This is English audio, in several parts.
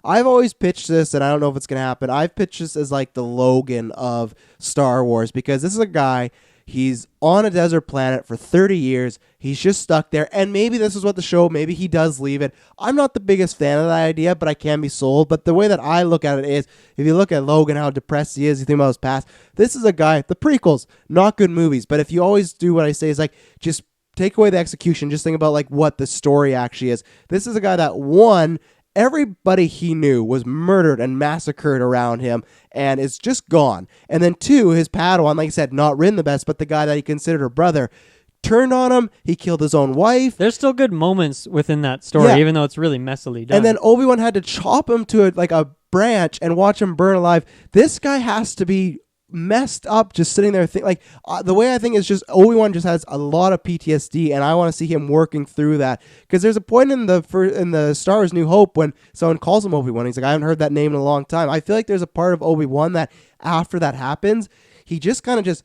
I've always pitched this, and I don't know if it's going to happen. I've pitched this as like the Logan of Star Wars, because this is a guy, he's on a desert planet for 30 years. He's just stuck there. And maybe this is what the show, maybe he does leave it. I'm not the biggest fan of that idea, but I can be sold. But the way that I look at it is, if you look at Logan, how depressed he is, you think about his past. This is a guy, the prequels, not good movies. But if you always do what I say is like, just take away the execution. Just think about like what the story actually is. This is a guy that, one, everybody he knew was murdered and massacred around him and is just gone. And then two, his Padawan, like I said, not written the best, but the guy that he considered a brother, turned on him. He killed his own wife. There's still good moments within that story, even though it's really messily done. And then Obi Wan had to chop him to a branch and watch him burn alive. This guy has to be messed up just sitting there the way I think is just Obi Wan just has a lot of PTSD, and I want to see him working through that, because there's a point in the Star Wars New Hope when someone calls him Obi Wan, he's like, I haven't heard that name in a long time. I feel like there's a part of Obi Wan that after that happens, he just kind of just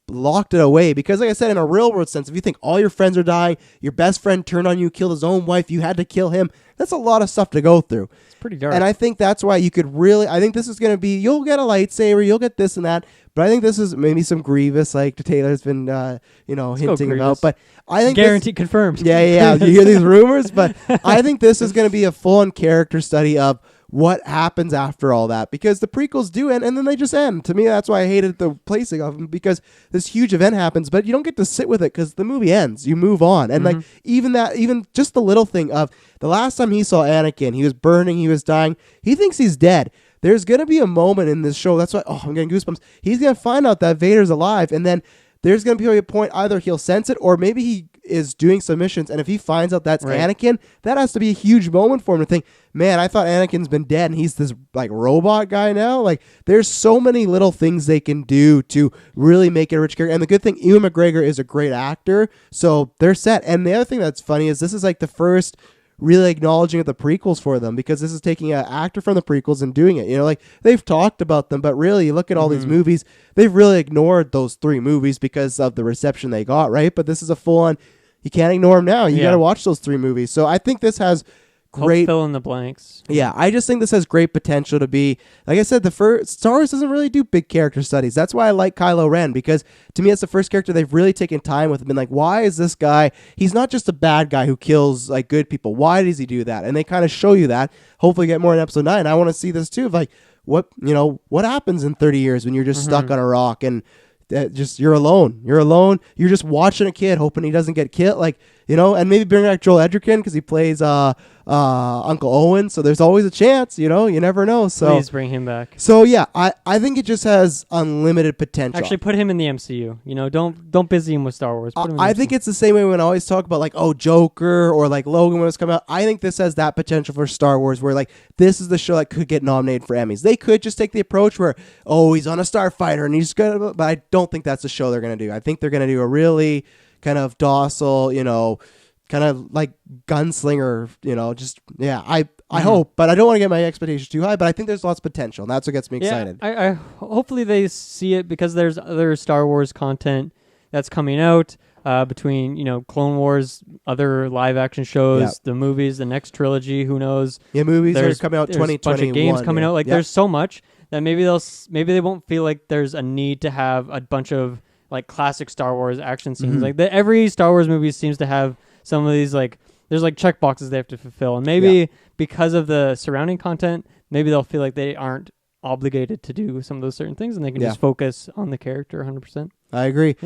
locked it away, because like I said, in a real world sense, if you think all your friends are dying, your best friend turned on you, killed his own wife, you had to kill him, that's a lot of stuff to go through. It's pretty dark. And I think that's why you could really, I think this is going to be, you'll get a lightsaber, you'll get this and that, but I think this is maybe some Grievous, like Taylor's been, hinting about. But I think guaranteed confirmed. Yeah. You hear these rumors, but I think this is going to be a full-on character study of what happens after all that, because the prequels do end and then they just end. To me, that's why I hated the placing of them, because this huge event happens, but you don't get to sit with it because the movie ends. You move on. And like even just the little thing of the last time he saw Anakin, he was burning, he was dying. He thinks he's dead. There's going to be a moment in this show. That's why, I'm getting goosebumps. He's going to find out that Vader's alive, and then there's going to be a point either he'll sense it or maybe he is doing some missions, and if he finds out that's Anakin, that has to be a huge moment for him to think, man, I thought Anakin's been dead and he's this like robot guy now. Like, there's so many little things they can do to really make it a rich character. And the good thing, Ewan McGregor is a great actor, so they're set. And the other thing that's funny is this is like the first really acknowledging of the prequels for them, because this is taking an actor from the prequels and doing it. Like, they've talked about them, but really you look at all these movies, they've really ignored those 3 movies because of the reception they got, right? But this is a full-on, you can't ignore them now. You got to watch those 3 movies. So I think this has great, fill in the blanks. Yeah, I just think this has great potential to be, like I said, the first Star Wars doesn't really do big character studies. That's why I like Kylo Ren, because to me, it's the first character they've really taken time with and been like, why is this guy, he's not just a bad guy who kills like good people. Why does he do that? And they kind of show you that. Hopefully get more in episode 9. I want to see this too, of like, what happens in 30 years when you're just stuck on a rock and you're alone. You're just watching a kid hoping he doesn't get killed. Like, and maybe bring back Joel Edgerton because he plays Uncle Owen. So there's always a chance, you never know. So please bring him back. So yeah, I think it just has unlimited potential. Actually, put him in the MCU. Don't busy him with Star Wars. I think it's the same way when I always talk about like, Joker or like Logan when it's come out. I think this has that potential for Star Wars where like this is the show that could get nominated for Emmys. They could just take the approach where, he's on a starfighter and he's gonna, but I don't think that's the show they're gonna do. I think they're gonna do a really kind of docile, kind of like gunslinger, I hope, but I don't want to get my expectations too high, but I think there's lots of potential, and that's what gets me excited. I hopefully they see it, because there's other Star Wars content that's coming out between, Clone Wars, other live action shows, the movies, the next trilogy, who knows? Yeah, movies are coming out 2021. There's a bunch of games coming out. Like, there's so much that maybe they won't feel like there's a need to have a bunch of like classic Star Wars action scenes. Like every Star Wars movie seems to have some of these, like, there's like check boxes they have to fulfill, and maybe because of the surrounding content, maybe they'll feel like they aren't obligated to do some of those certain things, and they can just focus on the character 100%. I agree.